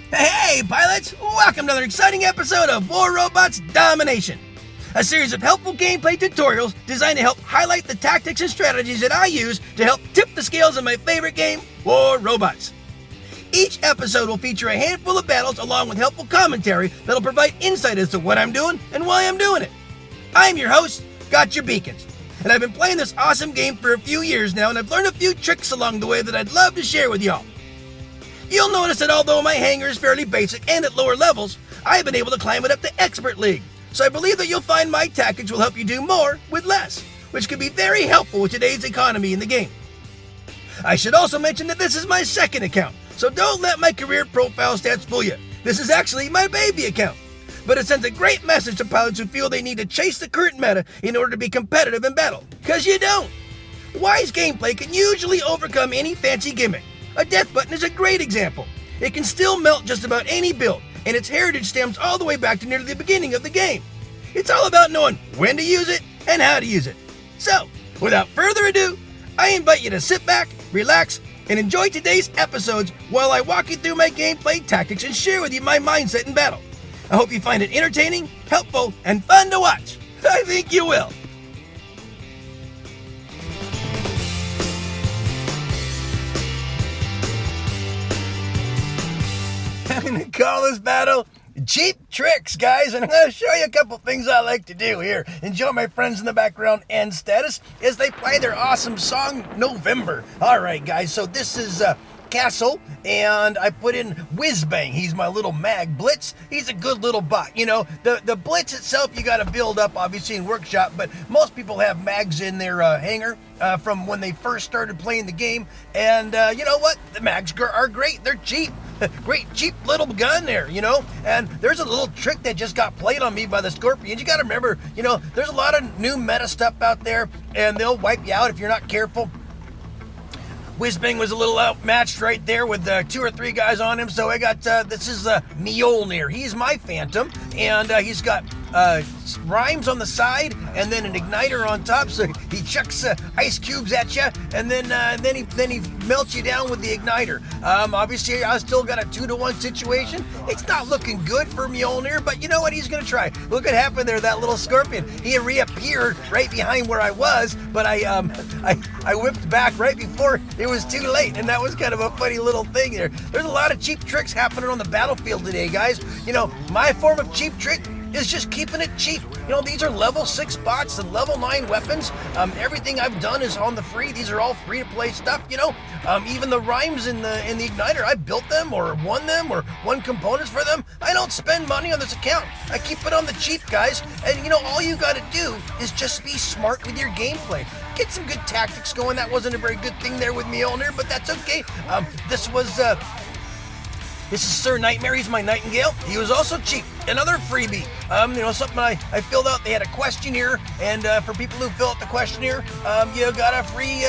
Hey, pilots! Welcome to another exciting episode of War Robots Domination, a series of helpful gameplay tutorials designed to help highlight the tactics and strategies that I use to help tip the scales of my favorite game, War Robots. Each episode will feature a handful of battles along with helpful commentary that'll provide insight as to what I'm doing and why I'm doing it. I'm your host, Gotchure, and I've been playing this awesome game for a few years now, and I've learned a few tricks along the way that I'd love to share with y'all. You'll notice that although my hangar is fairly basic and at lower levels, I've been able to climb it up to Expert League. So I believe that you'll find my tactics will help you do more with less, which can be very helpful with today's economy in the game. I should also mention that this is my second account, so don't let my career profile stats fool you. This is actually my baby account. But it sends a great message to pilots who feel they need to chase the current meta in order to be competitive in battle. Because you don't. Wise gameplay can usually overcome any fancy gimmick. A death button is a great example. It can still melt just about any build, and its heritage stems all the way back to nearly the beginning of the game. It's all about knowing when to use it and how to use it. So, without further ado, I invite you to sit back, relax, and enjoy today's episodes while I walk you through my gameplay tactics and share with you my mindset in battle. I hope you find it entertaining, helpful, and fun to watch. I think you will. I'm going to call this battle Cheap Tricks, guys, and I'm going to show you a couple things I like to do here. Enjoy my friends in the background and status as they play their awesome song, November. All right, guys, so this is Castle, and I put in Whizbang. He's my little mag Blitz. He's a good little bot. You know, the Blitz itself you got to build up, obviously, in Workshop, but most people have mags in their hangar from when they first started playing the game, and you know what? The mags are great. They're cheap. Great cheap little gun there, you know? And there's a little trick that just got played on me by the Scorpions. You got to remember, you know, there's a lot of new meta stuff out there, and they'll wipe you out if you're not careful. Whizbang was a little outmatched right there with 2 or 3 guys on him. So I got, this is Mjolnir. He's my Phantom, and he's got rhymes on the side and then an igniter on top. So he chucks ice cubes at you, and then he melts you down with the igniter. Obviously, I still got a 2-to-1 situation. It's not looking good for Mjolnir, but you know what? He's going to try. Look what happened there, that little Scorpion. He reappeared right behind where I was, but I whipped back right before it was too late, and that was kind of a funny little thing there. There's a lot of cheap tricks happening on the battlefield today, guys. You know, my form of cheap trick is just keeping it cheap. You know, these are level 6 bots and level 9 weapons. Everything I've done is on the free. These are all free to play stuff, you know. Even the rhymes in the igniter, I built them or won them or won components for them. I don't spend money on this account. I keep it on the cheap, guys. And you know, all you gotta do is just be smart with your gameplay. Get some good tactics going. That wasn't a very good thing there with Mjolnir, but that's okay. This is Sir Nightmare. He's my Nightingale. He was also cheap. Another freebie. You know, something I filled out. They had a questionnaire, and for people who fill out the questionnaire, you got a free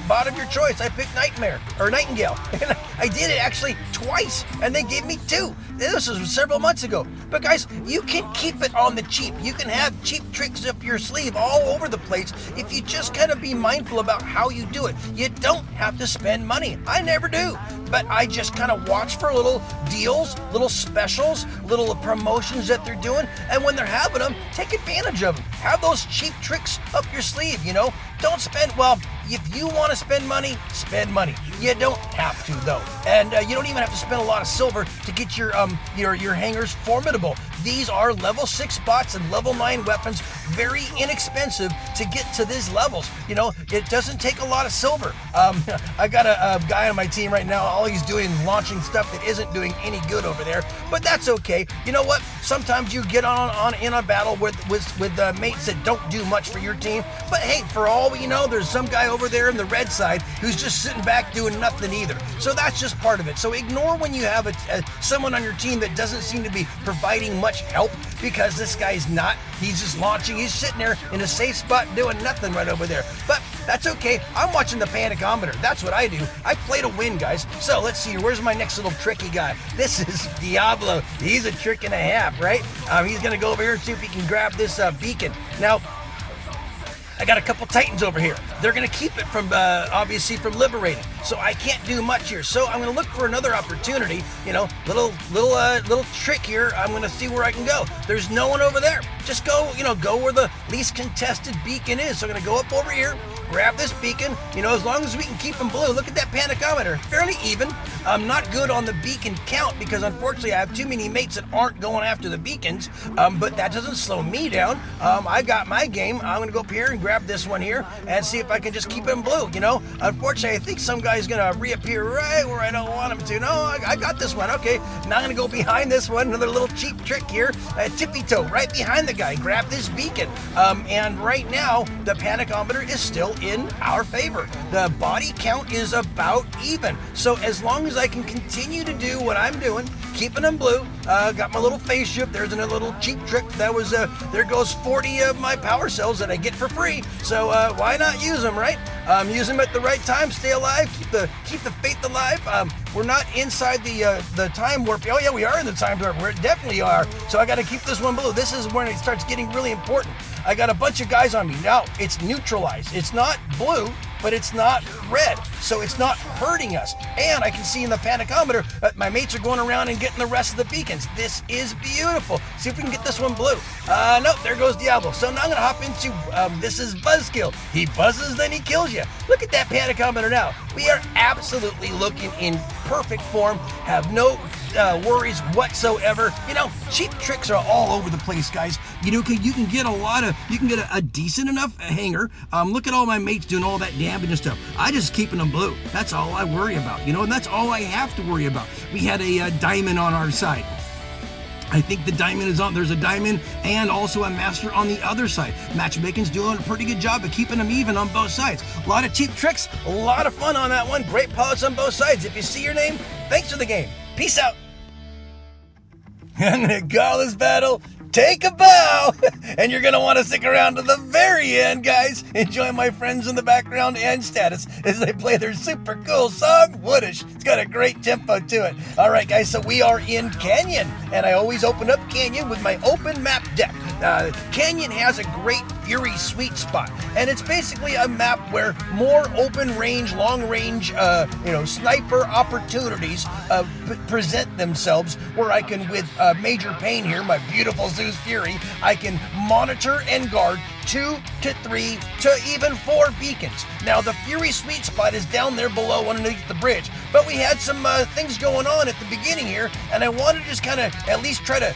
bot of your choice. I picked Nightingale. And I did it actually twice, and they gave me 2. This was several months ago. But guys, you can keep it on the cheap. You can have cheap tricks up your sleeve all over the place if you just kind of be mindful about how you do it. You don't have to spend money. I never do. But I just kind of watch for little deals, little specials, little promotions that they're doing, and when they're having them, take advantage of them. Have those cheap tricks up your sleeve, you know? Don't spend, well, if you want to spend money, spend money. You don't have to, though. And you don't even have to spend a lot of silver to get your hangars formidable. These are level 6 bots and level 9 weapons, very inexpensive to get to these levels. You know, it doesn't take a lot of silver. I got a guy on my team right now, all he's doing is launching stuff that isn't doing any good over there, but that's okay. You know what? Sometimes you get in a battle with mates that don't do much for your team, but hey, for all we know, there's some guy over there in the red side who's just sitting back doing nothing either. So that's just part of it. So ignore when you have someone on your team that doesn't seem to be providing much help, because this guy's not. He's just launching. He's sitting there in a safe spot doing nothing right over there. But that's okay. I'm watching the panicometer. That's what I do. I play to win, guys. So let's see. Where's my next little tricky guy? This is Diablo. He's a trick and a half, right? He's going to go over here and see if he can grab this beacon. Now, I got a couple Titans over here. They're going to keep it from, obviously, from liberating. So I can't do much here. So I'm going to look for another opportunity. Little trick here. I'm going to see where I can go. There's no one over there. Just go, go where the least contested beacon is. So I'm going to go up over here, grab this beacon. As long as we can keep them blue. Look at that panicometer. Fairly even. I'm not good on the beacon count because, unfortunately, I have too many mates that aren't going after the beacons. But that doesn't slow me down. I got my game. I'm going to go up here and grab this one here and see if I can just keep him blue. Unfortunately, I think some guy's going to reappear right where I don't want him to. No, I got this one. Okay, now I'm going to go behind this one. Another little cheap trick here. Tippy toe right behind the guy. Grab this beacon. And right now, the panicometer is still in our favor. The body count is about even. So as long as I can continue to do what I'm doing, keeping them blue, got my little face shift. There's a little cheap trick. That was, there goes 40 of my power cells that I get for free. So why not use them, right? Use them at the right time. Stay alive. Keep the faith alive. We're not inside the time warp. Oh yeah, we are in the time warp. We definitely are. So I got to keep this one blue. This is when it starts getting really important. I got a bunch of guys on me. Now it's neutralized. It's not blue, but it's not red, so it's not hurting us. And I can see in the panicometer that my mates are going around and getting the rest of the beacons. This is beautiful. See if we can get this one blue. Nope, there goes Diablo. So now I'm gonna hop into, this is Buzzkill. He buzzes, then he kills you. Look at that panicometer now. We are absolutely looking in perfect form, have no worries whatsoever. Cheap tricks are all over the place, guys. You can get a decent enough hanger. Look at all my mates doing all that damage and stuff. I just keeping them blue. That's all I worry about, and that's all I have to worry about. We had a diamond on our side. I think the diamond is on. There's a diamond and also a master on the other side. Matchmaking's doing a pretty good job of keeping them even on both sides. A lot of cheap tricks, a lot of fun on that one. Great pilots on both sides. If you see your name, thanks for the game. Peace out. And the godless battle, take a bow. And you're going to want to stick around to the very end, guys. Enjoy my friends in the background and status as they play their super cool song, Woodish. It's got a great tempo to it. All right, guys, so we are in Canyon. And I always open up Canyon with my open map deck. Canyon has a great Fury sweet spot, and it's basically a map where more open range, long range, sniper opportunities present themselves, where I can, with Major Pain here, my beautiful Zeus Fury, I can monitor and guard 2 to 3 to even 4 beacons. Now the Fury sweet spot is down there below underneath the bridge, but we had some things going on at the beginning here, and I wanted to just kind of at least try to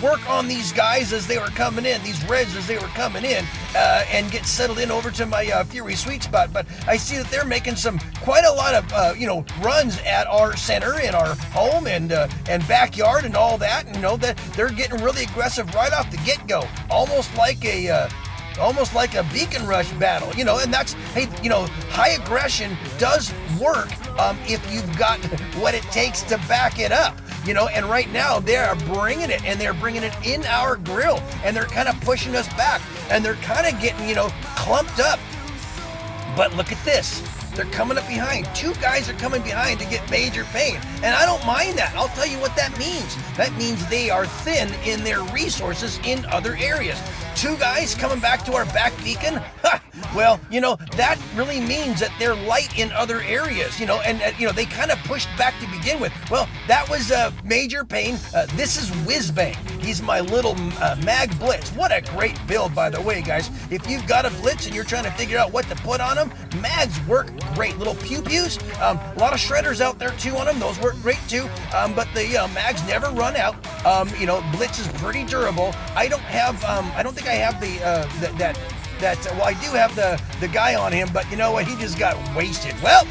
work on these guys as they were coming in, these reds as they were coming in, and get settled in over to my Fury sweet spot. But I see that they're making quite a lot of runs at our center and our home and backyard and all that, and that they're getting really aggressive right off the get-go, almost like a beacon rush battle, and that's, hey, high aggression does work if you've got what it takes to back it up, and right now they are bringing it, and they're bringing it in our grill, and they're kind of pushing us back, and they're kind of getting, clumped up. But look at this. They're coming up behind. 2 guys are coming behind to get Major Pain. And I don't mind that. I'll tell you what that means. That means they are thin in their resources in other areas. 2 guys coming back to our back beacon? Ha! Well, that really means that they're light in other areas, and they kind of pushed back to begin with. Well, that was Major Pain. This is Whizbang. He's my little Mag Blitz. What a great build, by the way, guys. If you've got a Blitz and you're trying to figure out what to put on them, Mags work great. Little pew-pews. A lot of shredders out there, too, on them. Those work great, too. But the Mags never run out. Blitz is pretty durable. I don't think I have well, I do have the guy on him, but you know what? He just got wasted. Well,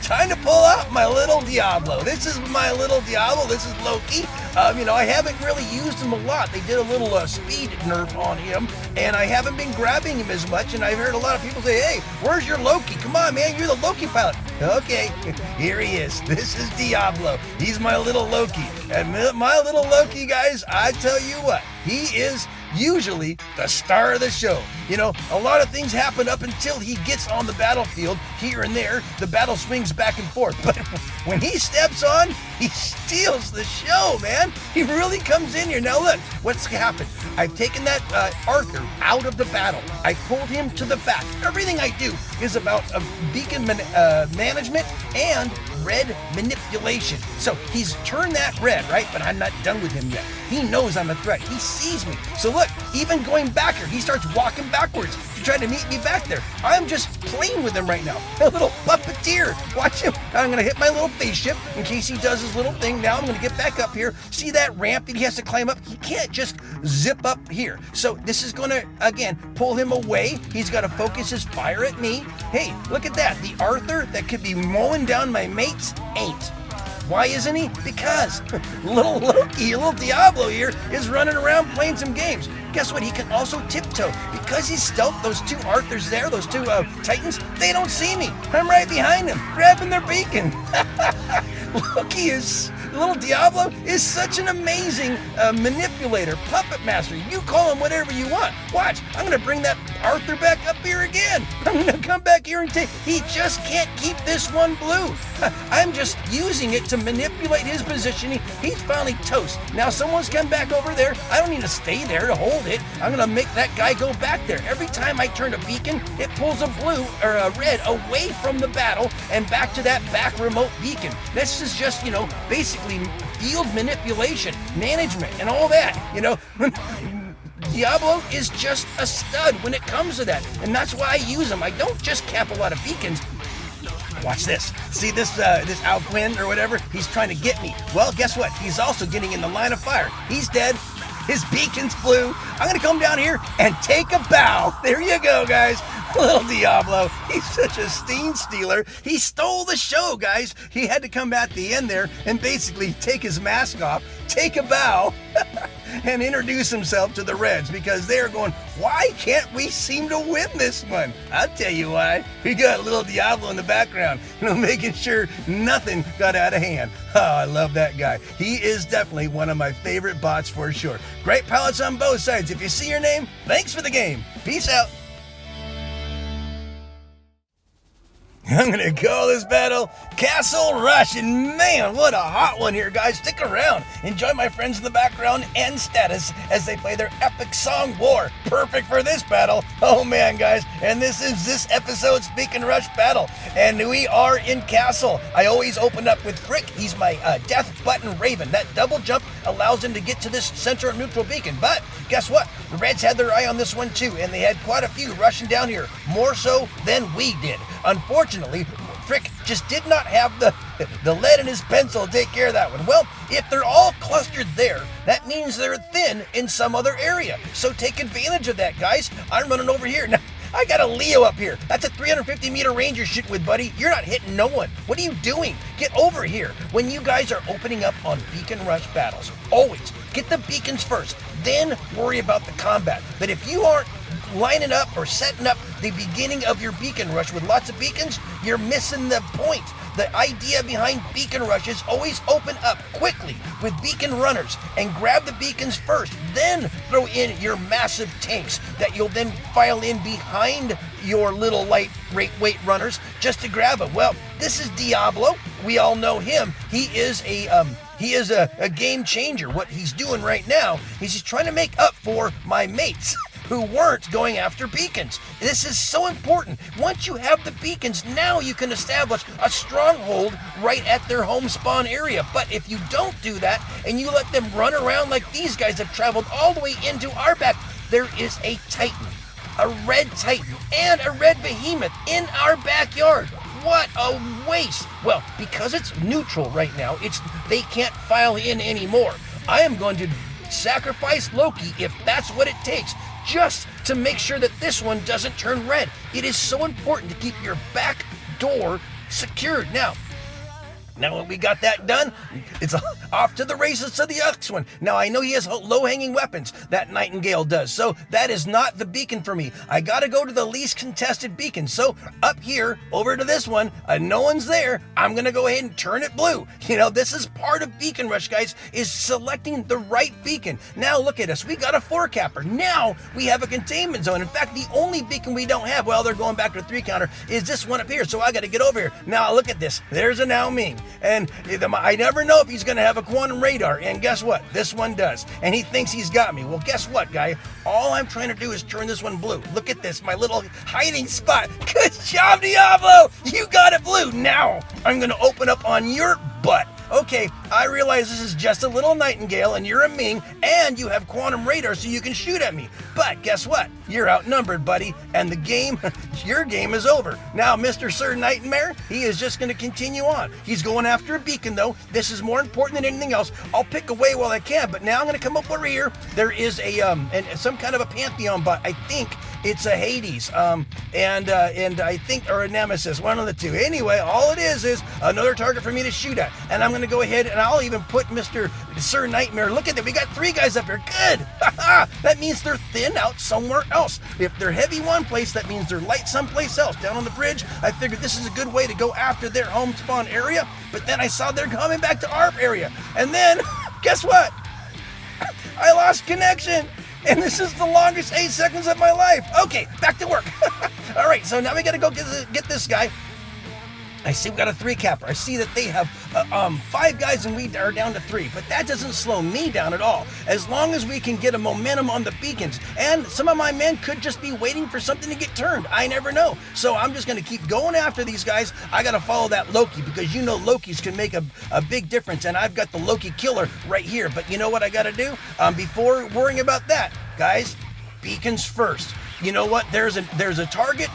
time to pull out my little Diablo. This is my little Diablo. This is Loki. I haven't really used him a lot. They did a little speed nerf on him, and I haven't been grabbing him as much, and I've heard a lot of people say, hey, where's your Loki? Come on, man, you're the Loki pilot. Okay, here he is. This is Diablo. He's my little Loki. And my little Loki, guys, I tell you what, he is usually the star of the show. A lot of things happen up until he gets on the battlefield. Here and there, the battle swings back and forth. But when he steps on, he steals the show, man. man. He really comes in here. Now look, what's happened? I've taken that Arthur out of the battle. I pulled him to the back. Everything I do is about beacon management and red manipulation. So he's turned that red, right? But I'm not done with him yet. He knows I'm a threat. He sees me. So look, even going back here, he starts walking backwards to try to meet me back there. I'm just playing with him right now. A little puppeteer. Watch him. I'm going to hit my little spaceship in case he does his little thing. Now I'm going to get back up here. See that ramp that he has to climb up? He can't just zip up here. So this is going to, again, pull him away. He's got to focus his fire at me. Hey, look at that. The Arthur that could be mowing down my mates ain't. Why isn't he? Because little Loki, little Diablo here, is running around playing some games. Guess what? He can also tiptoe. Because he's stealth, those two Arthurs there, those two Titans, they don't see me. I'm right behind them, grabbing their beacon. Loki is, little Diablo is such an amazing manipulator, puppet master. You call him whatever you want. Watch, I'm going to bring that Arthur back up here again. I'm going to come back here and take, he just can't keep this one blue. I'm just using it to manipulate his positioning. He's finally toast. Now someone's come back over there. I don't need to stay there to hold it. I'm going to make that guy go back there. Every time I turn a beacon, it pulls a blue or a red away from the battle and back to that back remote beacon. This is just, basically field manipulation, management, and all that, Diablo is just a stud when it comes to that, and that's why I use him. I don't just cap a lot of beacons. Watch this. See this Alquin or whatever? He's trying to get me. Well, guess what? He's also getting in the line of fire. He's dead. His beacon's blue. I'm going to come down here and take a bow. There you go, guys. Little Diablo. He's such a scene stealer. He stole the show, guys. He had to come at the end there and basically take his mask off, take a bow, and introduce himself to the Reds because they're going, why can't we seem to win this one? I'll tell you why. We got a little Diablo in the background, making sure nothing got out of hand. Oh, I love that guy. He is definitely one of my favorite bots for sure. Great palettes on both sides. If you see your name, thanks for the game. Peace out. I'm going to call this battle Castle Rush, and man, what a hot one here, guys. Stick around. Enjoy my friends in the background and status as they play their epic song War. Perfect for this battle. Oh man, guys, and this is this episode's Beacon Rush battle, and we are in Castle. I always open up with Frick. He's my death button Raven. That double jump allows him to get to this center neutral beacon, but guess what? The Reds had their eye on this one too, and they had quite a few rushing down here, more so than we did. Unfortunately, Frick just did not have the lead in his pencil to take care of that one. Well, if they're all clustered there, that means they're thin in some other area. So take advantage of that, guys. I'm running over here. Now, I got a Leo up here. That's a 350-meter range you're shooting with, buddy. You're not hitting no one. What are you doing? Get over here. When you guys are opening up on Beacon Rush battles, always get the beacons first, then worry about the combat. But if you aren't lining up or setting up the beginning of your beacon rush with lots of beacons, you're missing the point. The idea behind beacon rush is always open up quickly with beacon runners and grab the beacons first, then throw in your massive tanks that you'll then file in behind your little lightweight runners just to grab them. Well, this is Diablo. We all know him. He is a game changer. What he's doing right now is he's trying to make up for my mates who weren't going after beacons. This is so important. Once you have the beacons, now you can establish a stronghold right at their home spawn area. But if you don't do that and you let them run around like these guys have traveled all the way into our back, there is a Titan, a red Titan, and a red behemoth in our backyard. What a waste. Well, because it's neutral right now, they can't file in anymore. I am going to sacrifice Loki if that's what it takes, just to make sure that this one doesn't turn red. It is so important to keep your back door secured. Now that we got that done, it's off to the races to the next one. Now, I know he has low-hanging weapons, that Nightingale does, so that is not the beacon for me. I gotta go to the least contested beacon. So up here, over to this one, no one's there. I'm gonna go ahead and turn it blue. This is part of Beacon Rush, guys, is selecting the right beacon. Now look at us, we got a 4-capper. Now we have a containment zone. In fact, the only beacon we don't have, well, they're going back to a 3-counter, is this one up here. So I gotta get over here. Now look at this, there's a Now Ming. And I never know if he's going to have a quantum radar. And guess what? This one does. And he thinks he's got me. Well, guess what, guy? All I'm trying to do is turn this one blue. Look at this, my little hiding spot. Good job, Diablo! You got it blue. Now, I'm going to open up on your butt. Okay, I realize this is just a little nightingale and you're a Ming and you have quantum radar so you can shoot at me. But guess what? You're outnumbered, buddy, and the game, your game is over. Now, Mr. Sir Nightmare, he is just going to continue on. He's going after a beacon, though. This is more important than anything else. I'll pick away while I can, but now I'm going to come up over here. There is some kind of a Pantheon bot. I think it's a Hades, and I think, or a Nemesis, one of the two. Anyway, all it is another target for me to shoot at. And I'm going to go ahead and I'll even put Mr. Sir Nightmare. Look at that. We got 3 guys up here. Good. That means they're thin out somewhere else. If they're heavy one place, that means they're light someplace else. Down on the bridge, I figured this is a good way to go after their home spawn area. But then I saw they're coming back to our area. And then, guess what? I lost connection. And this is the longest 8 seconds of my life. Okay, back to work. All right, so now we got to go get this guy. I see we got a 3-capper. I see that they have 5 guys and we are down to 3, but that doesn't slow me down at all. As long as we can get a momentum on the beacons, and some of my men could just be waiting for something to get turned. I never know. So I'm just going to keep going after these guys. I got to follow that Loki because you know Lokis can make a big difference, and I've got the Loki killer right here. But you know what I got to do? Before worrying about that, guys, beacons first. You know what? There's a target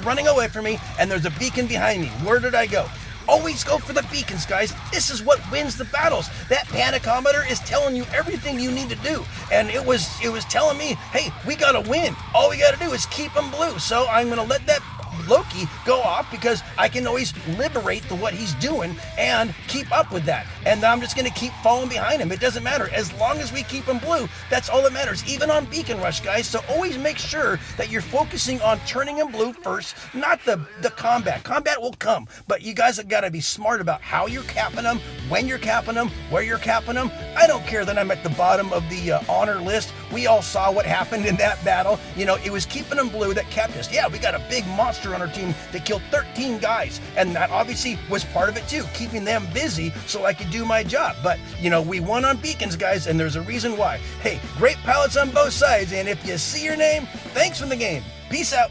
running away from me, and there's a beacon behind me. Where did I go? Always go for the beacons, guys. This is what wins the battles. That panicometer is telling you everything you need to do. And it was telling me, hey, we got to win. All we got to do is keep them blue. So I'm going to let that Loki go off because I can always liberate what he's doing and keep up with that. And I'm just going to keep falling behind him. It doesn't matter. As long as we keep him blue, that's all that matters, even on Beacon Rush, guys. So always make sure that you're focusing on turning him blue first, not the combat. Combat will come, but you guys have got to be smart about how you're capping them, when you're capping them, where you're capping them. I don't care that I'm at the bottom of the honor list. We all saw what happened in that battle. You know, it was keeping them blue that kept us. Yeah, we got a big monster on our team that killed 13 guys, and that obviously was part of it too, keeping them busy so I could do my job. But you know, we won on beacons, guys, and there's a reason why. Hey, great pilots on both sides, and if you see your name, thanks for the game. Peace out.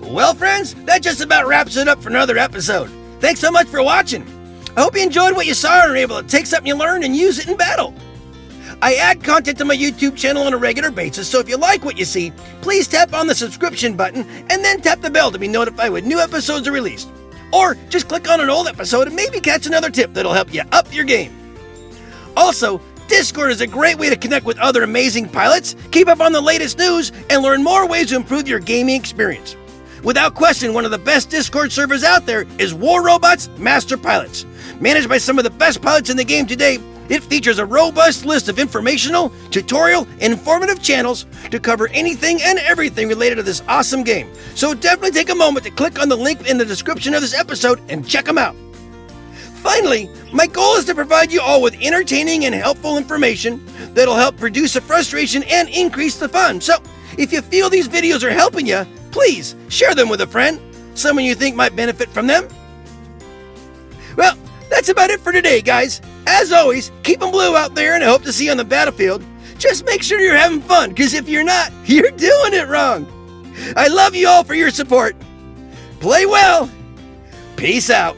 Well, friends, that just about wraps it up for another episode. Thanks so much for watching. I hope you enjoyed what you saw and were able to take something you learned and use it in battle. I add content to my YouTube channel on a regular basis, so if you like what you see, please tap on the subscription button and then tap the bell to be notified when new episodes are released. Or just click on an old episode and maybe catch another tip that'll help you up your game. Also, Discord is a great way to connect with other amazing pilots, keep up on the latest news, and learn more ways to improve your gaming experience. Without question, one of the best Discord servers out there is War Robots Master Pilots. Managed by some of the best pilots in the game today, it features a robust list of informational, tutorial, and informative channels to cover anything and everything related to this awesome game. So definitely take a moment to click on the link in the description of this episode and check them out. Finally, my goal is to provide you all with entertaining and helpful information that'll help reduce the frustration and increase the fun. So if you feel these videos are helping you, please share them with a friend, someone you think might benefit from them. Well, that's about it for today, guys. As always, keep them blue out there, and I hope to see you on the battlefield. Just make sure you're having fun, because if you're not, you're doing it wrong. I love you all for your support. Play well. Peace out.